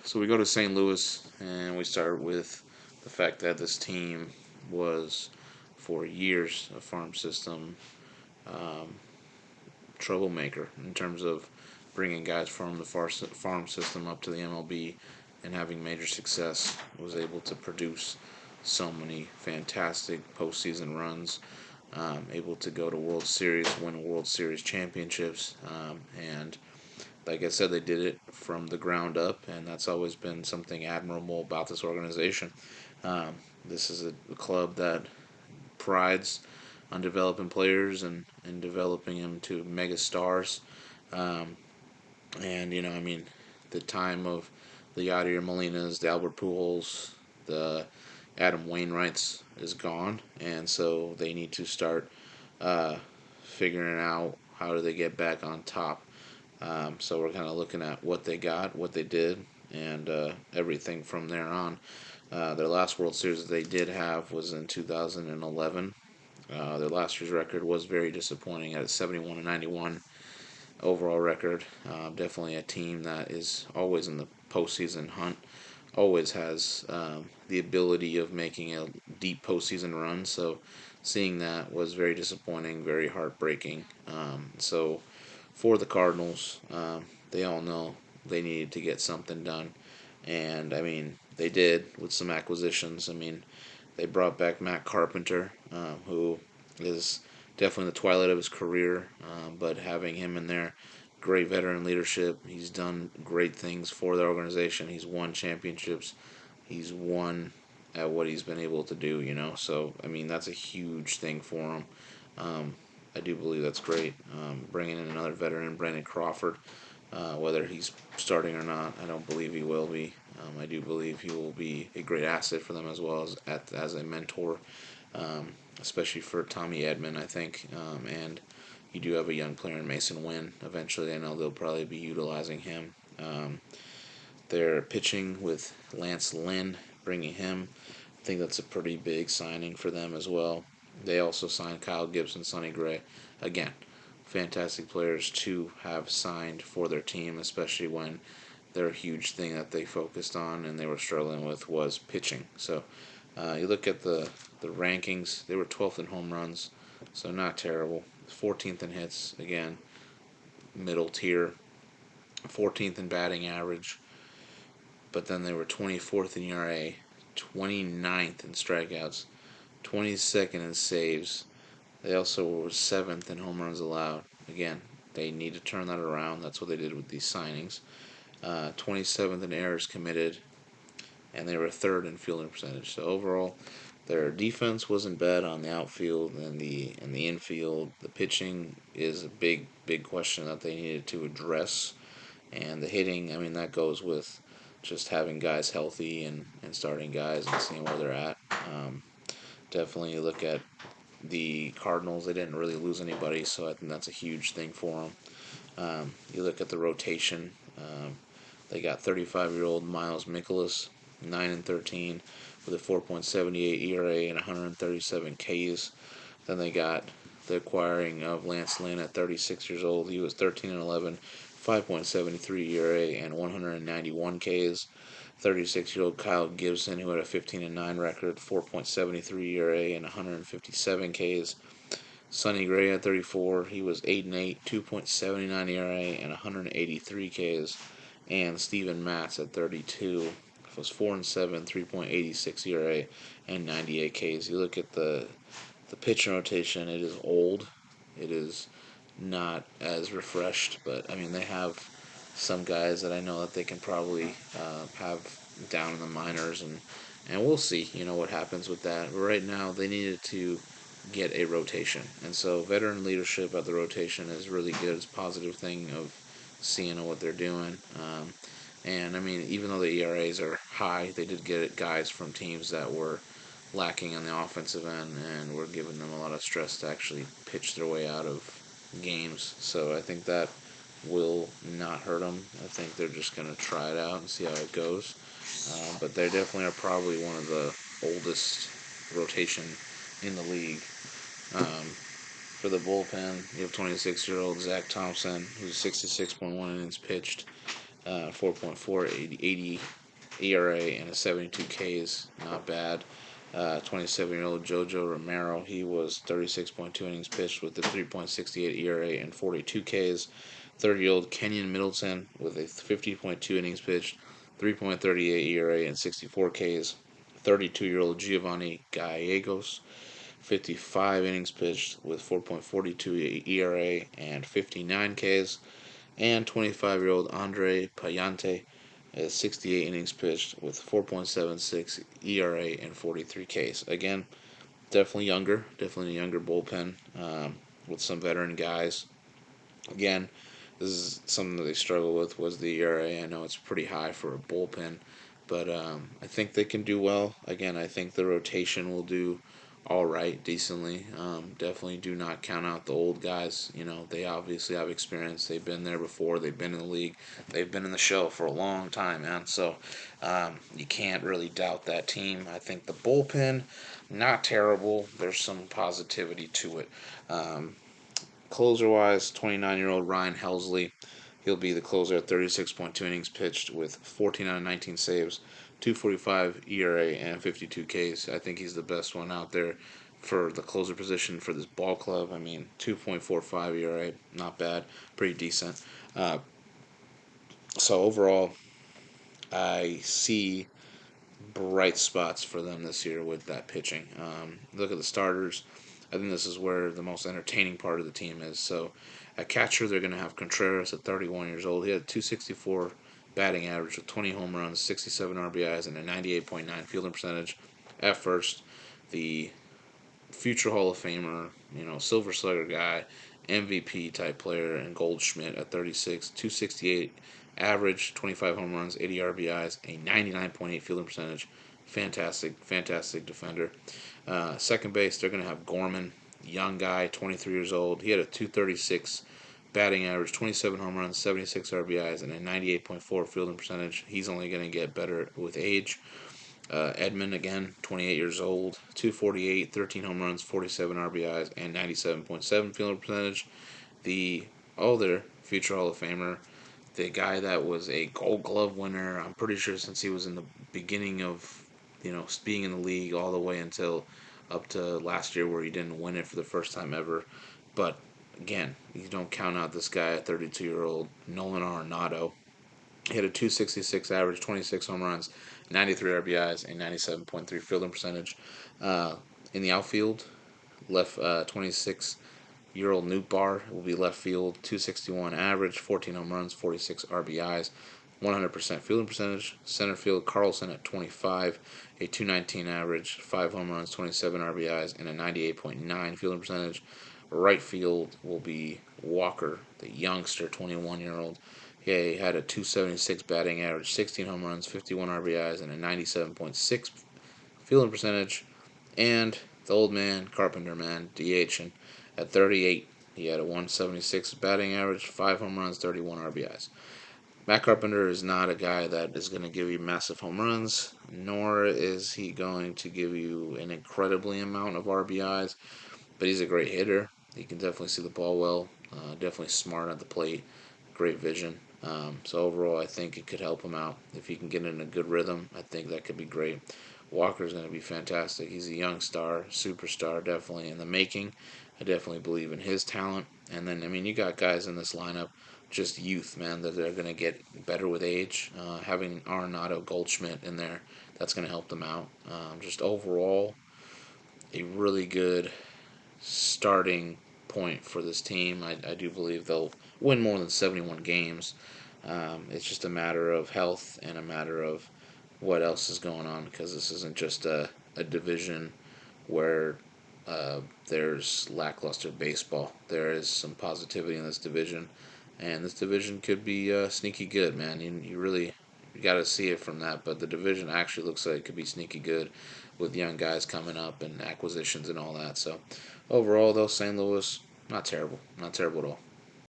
So we go to St. Louis, and we start with the fact that this team was, for years, a farm system um, troublemaker in terms of bringing guys from the farm system up to the MLB and having major success. Was able to produce so many fantastic postseason runs. Able to go to World Series, win World Series championships, and like I said, they did it from the ground up, and that's always been something admirable about this organization. Um, this is a club that prides on developing players and developing them to mega stars. Um, and, I mean, the time of the Yadier Molinas, the Albert Pujols, the Adam Wainwrights is gone, and so they need to start uh, figuring out how do they get back on top. So we're kind of looking at what they got, what they did, and everything from there on. Their last World Series that they did have was in 2011. Their last year's record was very disappointing at 71-91 overall record. Definitely a team that is always in the postseason hunt, always has the ability of making a deep postseason run. So seeing that was very disappointing, very heartbreaking. So for the Cardinals, they all know they needed to get something done. And I mean, they did with some acquisitions. I mean, they brought back Matt Carpenter, who is definitely in the twilight of his career, but having him in there, great veteran leadership. He's done great things for the organization. He's won championships. He's won at what he's been able to do. So, I mean, that's a huge thing for him. Um, I do believe that's great. Bringing in another veteran, Brandon Crawford, whether he's starting or not, I don't believe he will be. I do believe he will be a great asset for them as well as a mentor, especially for Tommy Edman, I think. And you do have a young player in Mason Wynn. Eventually, I know they'll probably be utilizing him. They're pitching with Lance Lynn, bringing him. I think that's a pretty big signing for them as well. They also signed Kyle Gibson, Sonny Gray. Again, fantastic players to have signed for their team, especially when their huge thing that they focused on and they were struggling with was pitching. So you look at the rankings, they were 12th in home runs, so not terrible. 14th in hits, again, middle tier. 14th in batting average, but then they were 24th in ERA, 29th in strikeouts, 22nd in saves. They also were 7th in home runs allowed. Again, they need to turn that around. That's what they did with these signings. 27th in errors committed, and they were third in fielding percentage. So overall, their defense wasn't bad on the outfield and the infield. The pitching is a big question that they needed to address, and the hitting. I mean, that goes with just having guys healthy and starting guys and seeing where they're at. Definitely you look at the Cardinals. They didn't really lose anybody, so I think that's a huge thing for them. You look at the rotation. They got 35-year-old Miles Mikolas, 9-13, with a 4.78 ERA and 137 Ks. Then they got the acquiring of Lance Lynn at 36 years old. He was 13-11, 5.73 ERA and 191 Ks. 36-year-old Kyle Gibson, who had a 15-9 record, 4.73 ERA and 157 Ks. Sonny Gray at 34, he was 8-8, 2.79 ERA and 183 Ks. And Steven Matz at 32 was 4-7, 3.86 ERA and 98 Ks. You look at the pitching rotation, it is old. It is not as refreshed, but I mean they have some guys that I know that they can probably have down in the minors, and we'll see. What happens with that. But right now, they needed to get a rotation, and so veteran leadership at the rotation is really good. It's a positive thing of seeing what they're doing. And I mean, even though the ERAs are high, they did get guys from teams that were lacking on the offensive end and were giving them a lot of stress to actually pitch their way out of games. So I think that will not hurt them. I think they're just going to try it out and see how it goes. But they definitely are probably one of the oldest rotation in the league. For the bullpen, you have 26-year-old Zach Thompson, who's 66.1 innings pitched. 4.480 ERA, and a 72 Ks. Not bad. 27-year-old Jojo Romero, he was 36.2 innings pitched with a 3.68 ERA and 42 Ks. 30-year-old Kenyon Middleton with a 50.2 innings pitched, 3.38 ERA and 64 Ks. 32-year-old Giovanni Gallegos, 55 innings pitched with 4.42 ERA and 59 Ks. And 25-year-old Andre Payante, 68 innings pitched with 4.76 ERA and 43 Ks. Again, definitely a younger bullpen with some veteran guys. Again, this is something that they struggle with was the ERA. I know it's pretty high for a bullpen, but I think they can do well. Again, I think the rotation will do all right, decently. Definitely do not count out the old guys. You know, they obviously have experience. They've been there before. They've been in the league. They've been in the show for a long time, man. So you can't really doubt that team. I think the bullpen, not terrible. There's some positivity to it. Closer-wise, 29-year-old Ryan Helsley. He'll be the closer at 36.2 innings pitched with 14 out of 19 saves, 2.45 ERA, and 52 Ks. I think he's the best one out there for the closer position for this ball club. I mean, 2.45 ERA, not bad, pretty decent. So overall, I see bright spots for them this year with that pitching. Look at the starters. I think this is where the most entertaining part of the team is. So, at catcher, they're going to have Contreras at 31 years old. He had a 264 batting average with 20 home runs, 67 RBIs, and a 98.9 fielding percentage. At first, the future Hall of Famer, Silver Slugger guy, MVP type player, and Goldschmidt at 36, 268 average, 25 home runs, 80 RBIs, a 99.8 fielding percentage. Fantastic defender. Second base, they're going to have Gorman, young guy, 23 years old. He had a 236 batting average, 27 home runs, 76 RBIs, and a 98.4 fielding percentage. He's only going to get better with age. Edmund, again, 28 years old, 248, 13 home runs, 47 RBIs, and 97.7 fielding percentage. The other future Hall of Famer, the guy that was a Gold Glove winner, I'm pretty sure since he was in the beginning of, being in the league all the way until up to last year where he didn't win it for the first time ever. But again, you don't count out this guy at 32-year-old Nolan Arenado. He had a 266 average, 26 home runs, 93 RBIs, and 97.3 fielding percentage. In the outfield, left 26-year-old Newt Barr will be left field, 261 average, 14 home runs, 46 RBIs, 100% fielding percentage. Center field, Carlson at 25, a 219 average, 5 home runs, 27 RBIs, and a 98.9 fielding percentage. Right field will be Walker, the youngster, 21-year-old. He had a 276 batting average, 16 home runs, 51 RBIs, and a 97.6 fielding percentage. And the old man, Carpenter man, DH, and at 38, he had a 176 batting average, 5 home runs, 31 RBIs. Matt Carpenter is not a guy that is going to give you massive home runs, nor is he going to give you an incredibly amount of RBIs, but he's a great hitter. He can definitely see the ball well, definitely smart at the plate, great vision. So overall, I think it could help him out. If he can get in a good rhythm, I think that could be great. Walker's going to be fantastic. He's a young star, superstar, definitely in the making. I definitely believe in his talent. And then, you got guys in this lineup, just youth, man, that they're going to get better with age. Having Arenado, Goldschmidt in there, that's going to help them out. Just overall, a really good starting point for this team. I do believe they'll win more than 71 games. It's just a matter of health and a matter of what else is going on, because this isn't just a division where there's lackluster baseball. There is some positivity in this division, and this division could be sneaky good, man. You got to see it from that, but the division actually looks like it could be sneaky good with young guys coming up and acquisitions and all that. So overall, though, St. Louis, not terrible at all.